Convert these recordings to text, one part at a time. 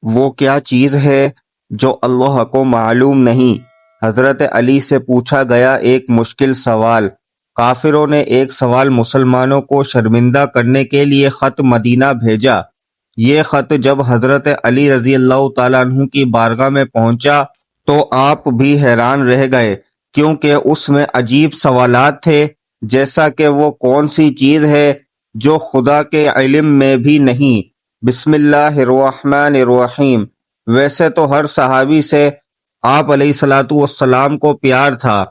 وہ کیا چیز ہے جو اللہ کو معلوم نہیں؟ حضرت علی سے پوچھا گیا ایک مشکل سوال۔ کافروں نے ایک سوال مسلمانوں کو شرمندہ کرنے کے لیے خط مدینہ بھیجا۔ یہ خط جب حضرت علی رضی اللہ تعالیٰ عنہ کی بارگاہ میں پہنچا تو آپ بھی حیران رہ گئے، کیونکہ اس میں عجیب سوالات تھے، جیسا کہ وہ کون سی چیز ہے جو خدا کے علم میں بھی نہیں۔ بسم اللہ الرحمن الرحیم۔ ویسے تو ہر صحابی سے آپ علیہ الصلوۃ والسلام کو پیار تھا،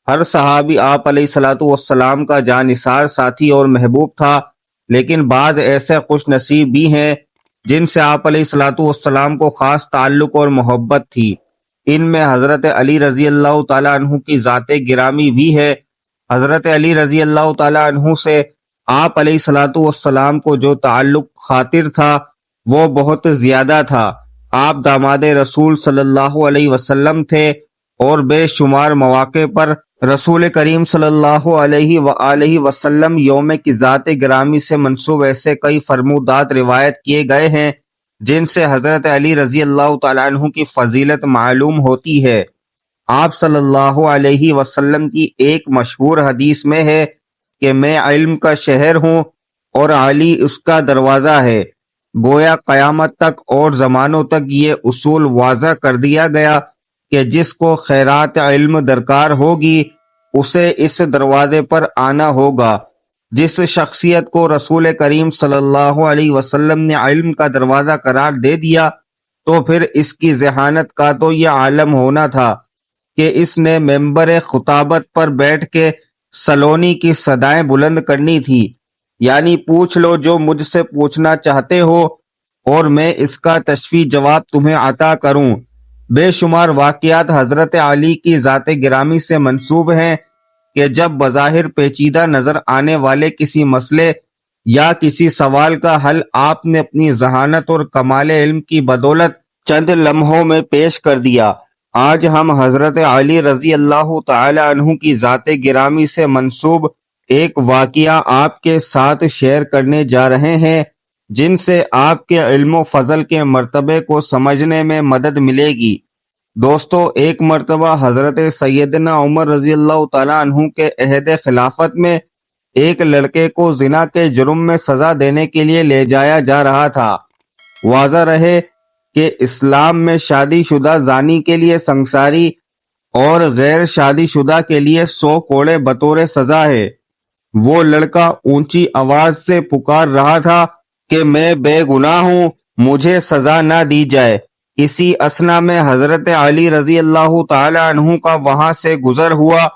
ہر صحابی آپ علیہ الصلوۃ والسلام کا جانثار ساتھی اور محبوب تھا، لیکن بعض ایسے خوش نصیب بھی ہیں جن سے آپ علیہ الصلوۃ والسلام کو خاص تعلق اور محبت تھی۔ ان میں حضرت علی رضی اللہ تعالیٰ عنہ کی ذات گرامی بھی ہے۔ حضرت علی رضی اللہ تعالیٰ عنہ سے آپ علیہ الصلوۃ والسلام کو جو تعلق خاطر تھا وہ بہت زیادہ تھا۔ آپ داماد رسول صلی اللہ علیہ وسلم تھے اور بے شمار مواقع پر رسول کریم صلی اللہ علیہ وآلہ وسلم یوم کی ذات گرامی سے منسوب ایسے کئی فرمودات روایت کیے گئے ہیں جن سے حضرت علی رضی اللہ تعالیٰ عنہ کی فضیلت معلوم ہوتی ہے۔ آپ صلی اللہ علیہ وسلم کی ایک مشہور حدیث میں ہے کہ میں علم کا شہر ہوں اور علی اس کا دروازہ ہے۔ گویا قیامت تک اور زمانوں تک یہ اصول واضح کر دیا گیا کہ جس کو خیرات علم درکار ہوگی اسے اس دروازے پر آنا ہوگا۔ جس شخصیت کو رسول کریم صلی اللہ علیہ وسلم نے علم کا دروازہ قرار دے دیا تو پھر اس کی ذہانت کا تو یہ عالم ہونا تھا کہ اس نے ممبر خطابت پر بیٹھ کے سلونی کی صدائیں بلند کرنی تھی، یعنی پوچھ لو جو مجھ سے پوچھنا چاہتے ہو اور میں اس کا تشفی جواب تمہیں عطا کروں۔ بے شمار واقعات حضرت علی کی ذات گرامی سے منسوب ہیں کہ جب بظاہر پیچیدہ نظر آنے والے کسی مسئلے یا کسی سوال کا حل آپ نے اپنی ذہانت اور کمال علم کی بدولت چند لمحوں میں پیش کر دیا۔ آج ہم حضرت علی رضی اللہ تعالی عنہ کی ذات گرامی سے منسوب ایک واقعہ آپ کے ساتھ شیئر کرنے جا رہے ہیں جن سے آپ کے علم و فضل کے مرتبے کو سمجھنے میں مدد ملے گی۔ دوستو، ایک مرتبہ حضرت سیدنا عمر رضی اللہ تعالیٰ عنہ کے عہد خلافت میں ایک لڑکے کو زنا کے جرم میں سزا دینے کے لیے لے جایا جا رہا تھا۔ واضح رہے کہ اسلام میں شادی شدہ زانی کے لیے سنگساری اور غیر شادی شدہ کے لیے 100 کوڑے بطور سزا ہے۔ وہ لڑکا اونچی آواز سے پکار رہا تھا کہ میں بے گناہ ہوں، مجھے سزا نہ دی جائے۔ اسی اثنا میں حضرت علی رضی اللہ تعالی عنہ کا وہاں سے گزر ہوا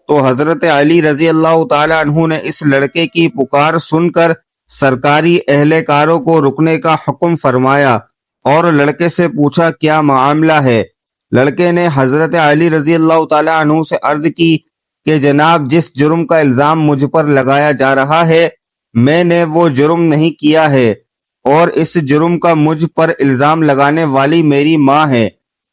تو حضرت علی رضی اللہ تعالی عنہ نے اس لڑکے کی پکار سن کر سرکاری اہلکاروں کو رکنے کا حکم فرمایا اور لڑکے سے پوچھا کیا معاملہ ہے۔ لڑکے نے حضرت علی رضی اللہ تعالی عنہ سے عرض کی کہ جناب، جس جرم کا الزام مجھ پر لگایا جا رہا ہے میں نے وہ جرم نہیں کیا ہے اور اس جرم کا مجھ پر الزام لگانے والی میری ماں ہے۔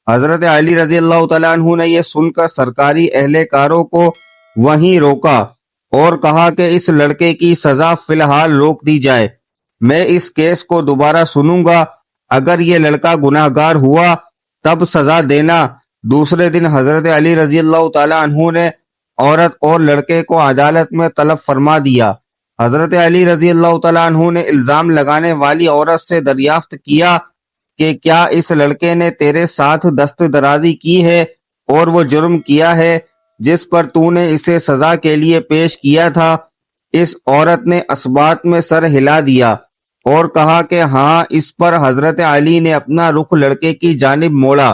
حضرت علی رضی اللہ تعالیٰ عنہ نے یہ سن کر سرکاری اہلکاروں کو وہیں روکا اور کہا کہ اس لڑکے کی سزا فی الحال روک دی جائے، میں اس کیس کو دوبارہ سنوں گا، اگر یہ لڑکا گناہ گار ہوا تب سزا دینا۔ دوسرے دن حضرت علی رضی اللہ تعالیٰ عنہ نے عورت اور لڑکے کو عدالت میں طلب فرما دیا۔ حضرت علی رضی اللہ تعالیٰ عنہ نے الزام لگانے والی عورت سے دریافت کیا کہ کیا اس لڑکے نے تیرے ساتھ دست درازی کی ہے اور وہ جرم کیا ہے جس پر تو نے اسے سزا کے لیے پیش کیا تھا؟ اس عورت نے اثبات میں سر ہلا دیا اور کہا کہ ہاں۔ اس پر حضرت علی نے اپنا رخ لڑکے کی جانب موڑا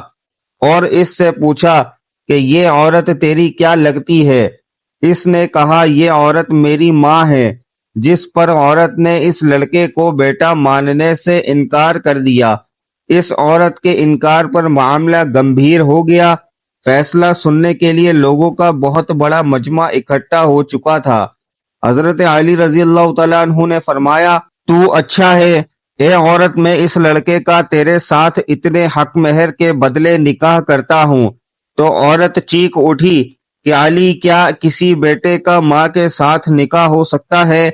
اور اس سے پوچھا کہ یہ عورت تیری کیا لگتی ہے؟ اس نے کہا یہ عورت میری ماں ہے، جس پر عورت نے اس لڑکے کو بیٹا ماننے سے انکار کر دیا۔ اس عورت کے انکار پر معاملہ گمبھیر ہو گیا۔ فیصلہ سننے کے لیے لوگوں کا بہت بڑا مجمع اکٹھا ہو چکا تھا۔ حضرت علی رضی اللہ تعالیٰ عنہ نے فرمایا تو اچھا ہے، اے عورت، میں اس لڑکے کا تیرے ساتھ اتنے حق مہر کے بدلے نکاح کرتا ہوں۔ تو عورت چیخ اٹھی کہ علی، کیا کسی بیٹے کا ماں کے ساتھ نکاح ہو سکتا ہے؟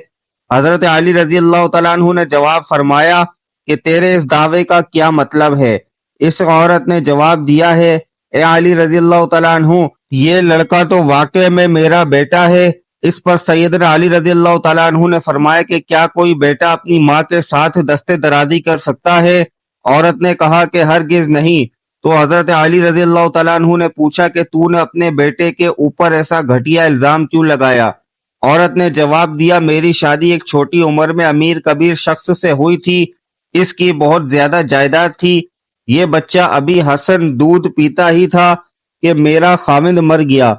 حضرت علی رضی اللہ تعالیٰ عنہ نے جواب فرمایا کہ تیرے اس دعوے کا کیا مطلب ہے؟ اس عورت نے جواب دیا ہے، اے علی رضی اللہ تعالیٰ عنہ، یہ لڑکا تو واقع میں میرا بیٹا ہے۔ اس پر سیدنا علی رضی اللہ تعالیٰ عنہ نے فرمایا کہ کیا کوئی بیٹا اپنی ماں کے ساتھ دستے درازی کر سکتا ہے؟ عورت نے کہا کہ ہرگز نہیں۔ تو حضرت علی رضی اللہ تعالیٰ عنہ نے پوچھا کہ تو نے اپنے بیٹے کے اوپر ایسا گھٹیا الزام کیوں لگایا؟ عورت نے جواب دیا، میری شادی ایک چھوٹی عمر میں امیر کبیر شخص سے ہوئی تھی، اس کی بہت زیادہ جائیداد تھی، یہ بچہ ابھی حسن دودھ پیتا ہی تھا کہ میرا خاوند مر گیا،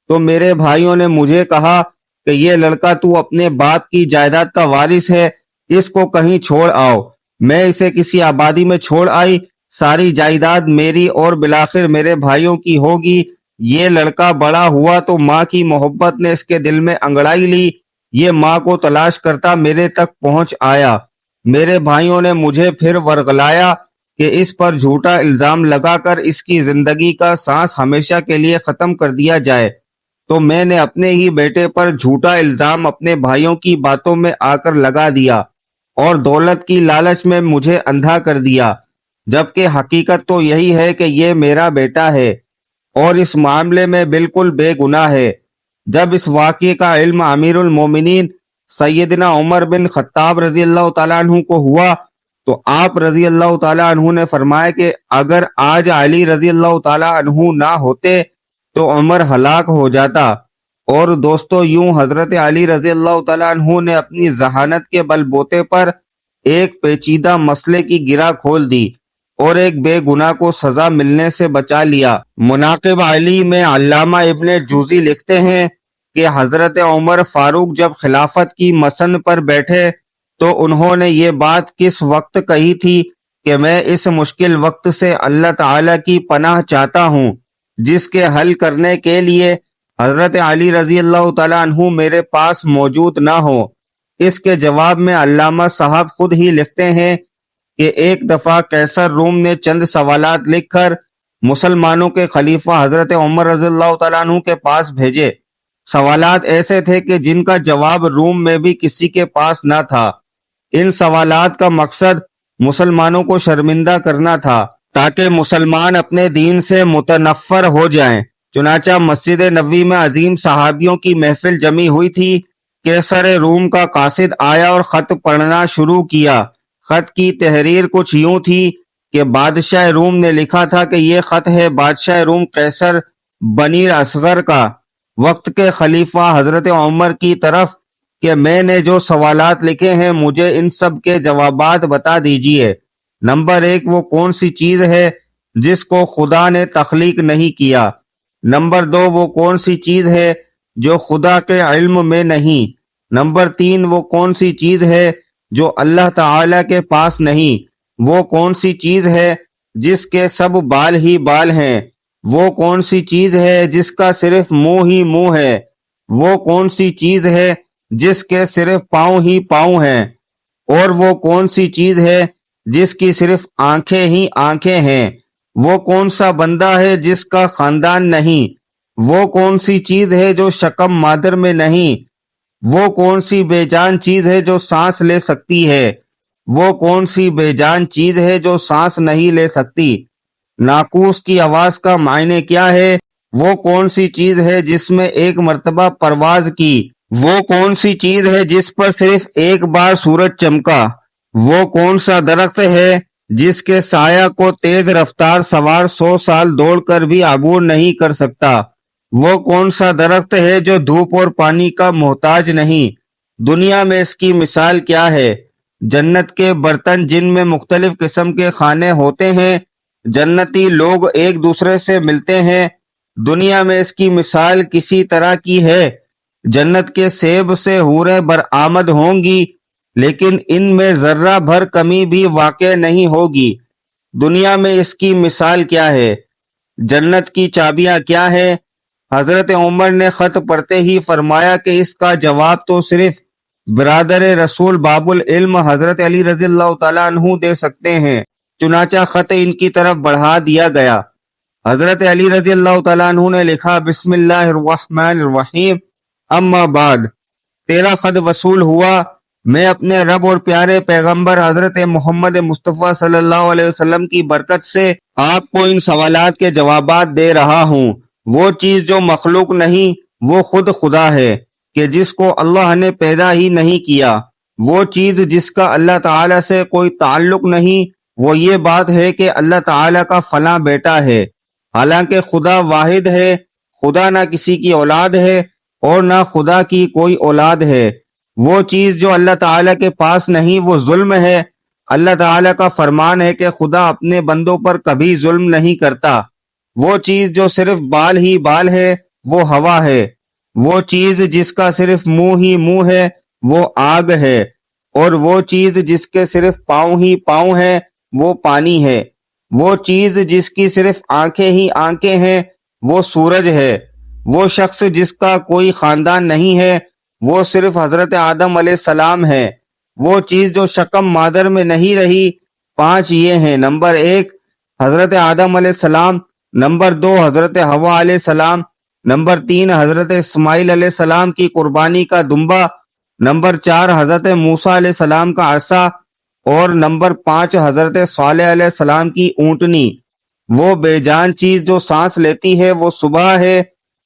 تو میرے بھائیوں نے مجھے کہا کہ یہ لڑکا تو اپنے باپ کی جائیداد کا وارث ہے، اس کو کہیں چھوڑ آؤ۔ میں اسے کسی آبادی میں چھوڑ آئی، ساری جائیداد میری اور بالآخر میرے بھائیوں کی ہوگی۔ یہ لڑکا بڑا ہوا تو ماں کی محبت نے اس کے دل میں انگڑائی لی، یہ ماں کو تلاش کرتا میرے تک پہنچ آیا۔ میرے بھائیوں نے مجھے پھر ورغلایا کہ اس پر جھوٹا الزام لگا کر اس کی زندگی کا سانس ہمیشہ کے لیے ختم کر دیا جائے، تو میں نے اپنے ہی بیٹے پر جھوٹا الزام اپنے بھائیوں کی باتوں میں آ کر لگا دیا اور دولت کی لالچ میں مجھے اندھا کر دیا، جبکہ حقیقت تو یہی ہے کہ یہ میرا بیٹا ہے اور اس معاملے میں بالکل بے گناہ ہے۔ جب اس واقعے کا علم امیر المومنین سیدنا عمر بن خطاب رضی اللہ تعالیٰ عنہ کو ہوا تو آپ رضی اللہ تعالیٰ عنہ نے فرمایا کہ اگر آج علی رضی اللہ تعالیٰ عنہ نہ ہوتے تو عمر ہلاک ہو جاتا۔ اور دوستو، یوں حضرت علی رضی اللہ تعالیٰ عنہ نے اپنی ذہانت کے بل بوتے پر ایک پیچیدہ مسئلے کی گرہ کھول دی اور ایک بے گناہ کو سزا ملنے سے بچا لیا۔ مناقب علی میں علامہ ابن جوزی لکھتے ہیں کہ حضرت عمر فاروق جب خلافت کی مسن پر بیٹھے تو انہوں نے یہ بات کس وقت کہی تھی کہ میں اس مشکل وقت سے اللہ تعالیٰ کی پناہ چاہتا ہوں جس کے حل کرنے کے لیے حضرت علی رضی اللہ تعالیٰ عنہ میرے پاس موجود نہ ہو۔ اس کے جواب میں علامہ صاحب خود ہی لکھتے ہیں کہ ایک دفعہ قیصر روم نے چند سوالات لکھ کر مسلمانوں کے خلیفہ حضرت عمر رضی اللہ تعالیٰ عنہ کے پاس بھیجے۔ سوالات ایسے تھے کہ جن کا جواب روم میں بھی کسی کے پاس نہ تھا۔ ان سوالات کا مقصد مسلمانوں کو شرمندہ کرنا تھا تاکہ مسلمان اپنے دین سے متنفر ہو جائیں۔ چنانچہ مسجد نبوی میں عظیم صحابیوں کی محفل جمی ہوئی تھی۔ قیصر روم کا قاصد آیا اور خط پڑھنا شروع کیا۔ خط کی تحریر کچھ یوں تھی کہ بادشاہ روم نے لکھا تھا کہ یہ خط ہے بادشاہ روم قیصر بنی اصغر کا وقت کے خلیفہ حضرت عمر کی طرف کہ میں نے جو سوالات لکھے ہیں مجھے ان سب کے جوابات بتا دیجئے۔ نمبر 1، وہ کون سی چیز ہے جس کو خدا نے تخلیق نہیں کیا؟ نمبر 2، وہ کون سی چیز ہے جو خدا کے علم میں نہیں؟ نمبر 3، وہ کون سی چیز ہے جو اللہ تعالی کے پاس نہیں؟ وہ کون سی چیز ہے جس کے سب بال ہی بال ہیں؟ وہ کون سی چیز ہے جس کا صرف منہ ہی منہ ہے؟ وہ کون سی چیز ہے جس کے صرف پاؤں ہی پاؤں ہیں؟ اور وہ کون سی چیز ہے جس کی صرف آنکھیں ہی آنکھیں ہیں؟ وہ کون سا بندہ ہے جس کا خاندان نہیں؟ وہ کون سی چیز ہے جو شکم مادر میں نہیں؟ وہ کون سی بے جان چیز ہے جو سانس لے سکتی ہے؟ وہ کون سی بے جان چیز ہے جو سانس نہیں لے سکتی؟ ناقوس کی آواز کا معنی کیا ہے؟ وہ کون سی چیز ہے جس میں ایک مرتبہ پرواز کی؟ وہ کون سی چیز ہے جس پر صرف ایک بار سورج چمکا؟ وہ کون سا درخت ہے جس کے سایہ کو تیز رفتار سوار 100 سال دوڑ کر بھی عبور نہیں کر سکتا؟ وہ کون سا درخت ہے جو دھوپ اور پانی کا محتاج نہیں؟ دنیا میں اس کی مثال کیا ہے؟ جنت کے برتن جن میں مختلف قسم کے کھانے ہوتے ہیں، جنتی لوگ ایک دوسرے سے ملتے ہیں۔ دنیا میں اس کی مثال کسی طرح کی ہے۔ جنت کے سیب سے حوریں برآمد ہوں گی لیکن ان میں ذرہ بھر کمی بھی واقع نہیں ہوگی۔ دنیا میں اس کی مثال کیا ہے؟ جنت کی چابیاں کیا ہے؟ حضرت عمر نے خط پڑھتے ہی فرمایا کہ اس کا جواب تو صرف برادر رسول باب العلم حضرت علی رضی اللہ تعالیٰ عنہ دے سکتے ہیں۔ چنانچہ خط ان کی طرف بڑھا دیا گیا۔ حضرت علی رضی اللہ تعالیٰ عنہ نے لکھا، بسم اللہ الرحمن الرحیم، اما بعد، تیرا خط وصول ہوا میں اپنے رب اور پیارے پیغمبر حضرت محمد مصطفیٰ صلی اللہ علیہ وسلم کی برکت سے آپ کو ان سوالات کے جوابات دے رہا ہوں۔ وہ چیز جو مخلوق نہیں وہ خود خدا ہے کہ جس کو اللہ نے پیدا ہی نہیں کیا۔ وہ چیز جس کا اللہ تعالیٰ سے کوئی تعلق نہیں وہ یہ بات ہے کہ اللہ تعالیٰ کا فلاں بیٹا ہے، حالانکہ خدا واحد ہے۔ خدا نہ کسی کی اولاد ہے اور نہ خدا کی کوئی اولاد ہے۔ وہ چیز جو اللہ تعالیٰ کے پاس نہیں وہ ظلم ہے۔ اللہ تعالیٰ کا فرمان ہے کہ خدا اپنے بندوں پر کبھی ظلم نہیں کرتا۔ وہ چیز جو صرف بال ہی بال ہے وہ ہوا ہے۔ وہ چیز جس کا صرف منہ ہی منہ ہے وہ آگ ہے، اور وہ چیز جس کے صرف پاؤں ہی پاؤں ہے وہ پانی ہے۔ وہ چیز جس کی صرف آنکھیں ہی آنکھیں ہیں وہ سورج ہے۔ وہ شخص جس کا کوئی خاندان نہیں ہے وہ صرف حضرت آدم علیہ السلام ہے۔ وہ چیز جو شکم مادر میں نہیں رہی 5 یہ ہیں: نمبر 1 حضرت آدم علیہ السلام، نمبر 2 حضرت حوا علیہ السلام، نمبر 3 حضرت اسماعیل علیہ السلام کی قربانی کا دمبا، نمبر 4 حضرت موسیٰ علیہ السلام کا عصا، اور نمبر 5 حضرت صالح علیہ السلام کی اونٹنی۔ وہ بے جان چیز جو سانس لیتی ہے وہ صبح ہے۔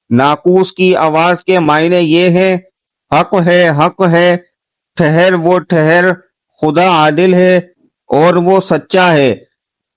ناقوس کی آواز کے معنی یہ ہیں: حق ہے، حق ہے، ٹھہر وہ ٹھہر، خدا عادل ہے اور وہ سچا ہے۔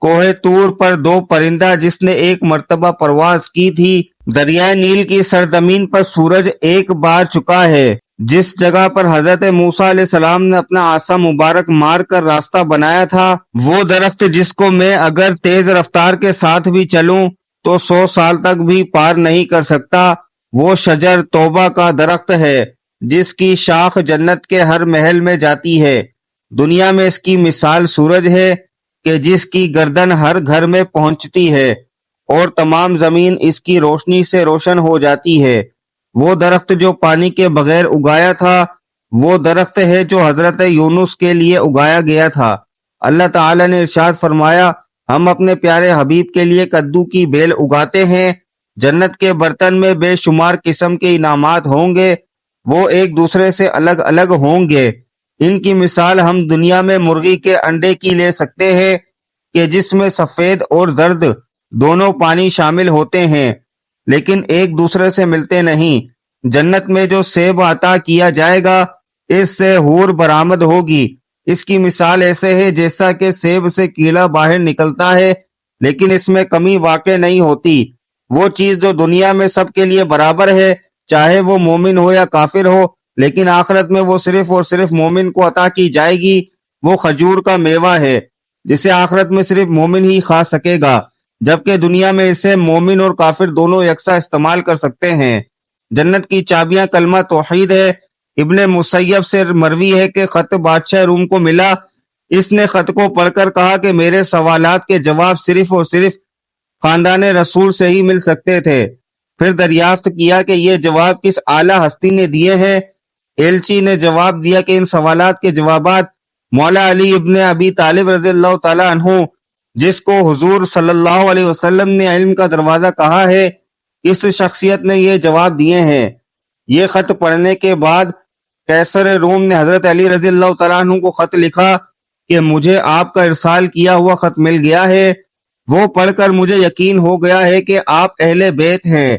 کوہ طور پر 2 پرندہ جس نے ایک مرتبہ پرواز کی تھی۔ دریائے نیل کی سرزمین پر سورج ایک بار چکا ہے۔ جس جگہ پر حضرت موسیٰ علیہ السلام نے اپنا عصا مبارک مار کر راستہ بنایا تھا، وہ درخت جس کو میں اگر تیز رفتار کے ساتھ بھی چلوں تو 100 سال تک بھی پار نہیں کر سکتا، وہ شجر توبہ کا درخت ہے جس کی شاخ جنت کے ہر محل میں جاتی ہے۔ دنیا میں اس کی مثال سورج ہے کہ جس کی گردن ہر گھر میں پہنچتی ہے اور تمام زمین اس کی روشنی سے روشن ہو جاتی ہے۔ وہ درخت جو پانی کے بغیر اگایا تھا وہ درخت ہے جو حضرت یونس کے لیے اگایا گیا تھا۔ اللہ تعالیٰ نے ارشاد فرمایا: ہم اپنے پیارے حبیب کے لیے کدو کی بیل اگاتے ہیں۔ جنت کے برتن میں بے شمار قسم کے انعامات ہوں گے، وہ ایک دوسرے سے الگ الگ ہوں گے۔ ان کی مثال ہم دنیا میں مرغی کے انڈے کی لے سکتے ہیں کہ جس میں سفید اور زرد دونوں پانی شامل ہوتے ہیں لیکن ایک دوسرے سے ملتے نہیں۔ جنت میں جو سیب عطا کیا جائے گا اس سے حور برآمد ہوگی۔ اس کی مثال ایسے ہے جیسا کہ سیب سے کیلا باہر نکلتا ہے لیکن اس میں کمی واقع نہیں ہوتی۔ وہ چیز جو دنیا میں سب کے لیے برابر ہے، چاہے وہ مومن ہو یا کافر ہو، لیکن آخرت میں وہ صرف اور صرف مومن کو عطا کی جائے گی۔ وہ کھجور کا میوہ ہے جسے آخرت میں صرف مومن ہی کھا سکے گا، جبکہ دنیا میں اسے مومن اور کافر دونوں یکساں استعمال کر سکتے ہیں۔ جنت کی چابیاں کلمہ توحید ہے۔ ابن مسیب سے مروی ہے کہ خط بادشاہ روم کو ملا۔ اس نے خط کو پڑھ کر کہا کہ میرے سوالات کے جواب صرف اور صرف خاندان رسول سے ہی مل سکتے تھے۔ پھر دریافت کیا کہ یہ جواب کس اعلیٰ ہستی نے دیے ہیں۔ ایلچی نے جواب دیا کہ ان سوالات کے جوابات مولا علی ابن ابی طالب رضی اللہ تعالیٰ عنہ، جس کو حضور صلی اللہ علیہ وسلم نے علم کا دروازہ کہا ہے، اس شخصیت نے یہ جواب دیے ہیں۔ یہ خط پڑھنے کے بعد قیصر روم نے حضرت علی رضی اللہ تعالیٰ عنہ کو خط لکھا کہ مجھے آپ کا ارسال کیا ہوا خط مل گیا ہے۔ وہ پڑھ کر مجھے یقین ہو گیا ہے کہ آپ اہل بیت ہیں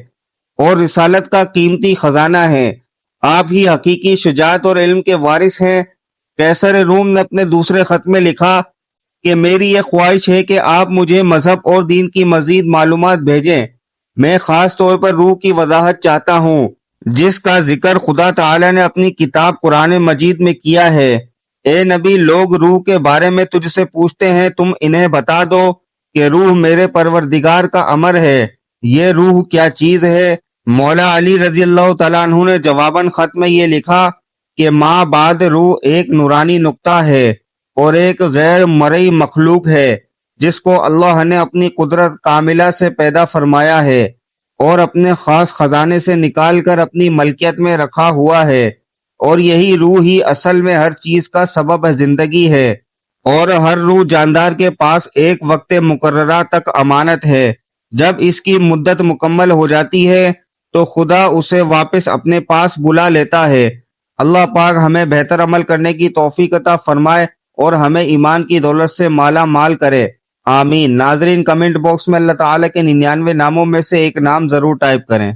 اور رسالت کا قیمتی خزانہ ہیں۔ آپ ہی حقیقی شجاعت اور علم کے وارث ہیں۔ قیصر روم نے اپنے دوسرے خط میں لکھا کہ میری یہ خواہش ہے کہ آپ مجھے مذہب اور دین کی مزید معلومات بھیجیں۔ میں خاص طور پر روح کی وضاحت چاہتا ہوں جس کا ذکر خدا تعالی نے اپنی کتاب قرآن مجید میں کیا ہے۔ اے نبی، لوگ روح کے بارے میں تجھ سے پوچھتے ہیں، تم انہیں بتا دو کہ روح میرے پروردگار کا امر ہے۔ یہ روح کیا چیز ہے؟ مولا علی رضی اللہ تعالیٰ عنہ نے جواباً خط میں یہ لکھا کہ ماں بعد روح ایک نورانی نقطہ ہے اور ایک غیر مرئی مخلوق ہے جس کو اللہ نے اپنی قدرت کاملہ سے پیدا فرمایا ہے اور اپنے خاص خزانے سے نکال کر اپنی ملکیت میں رکھا ہوا ہے، اور یہی روح ہی اصل میں ہر چیز کا سبب زندگی ہے، اور ہر روح جاندار کے پاس ایک وقت مقررہ تک امانت ہے۔ جب اس کی مدت مکمل ہو جاتی ہے تو خدا اسے واپس اپنے پاس بلا لیتا ہے۔ اللہ پاک ہمیں بہتر عمل کرنے کی توفیق عطا فرمائے اور ہمیں ایمان کی دولت سے مالا مال کرے، آمین۔ ناظرین، کمنٹ باکس میں اللہ تعالیٰ کے 99 ناموں میں سے ایک نام ضرور ٹائپ کریں۔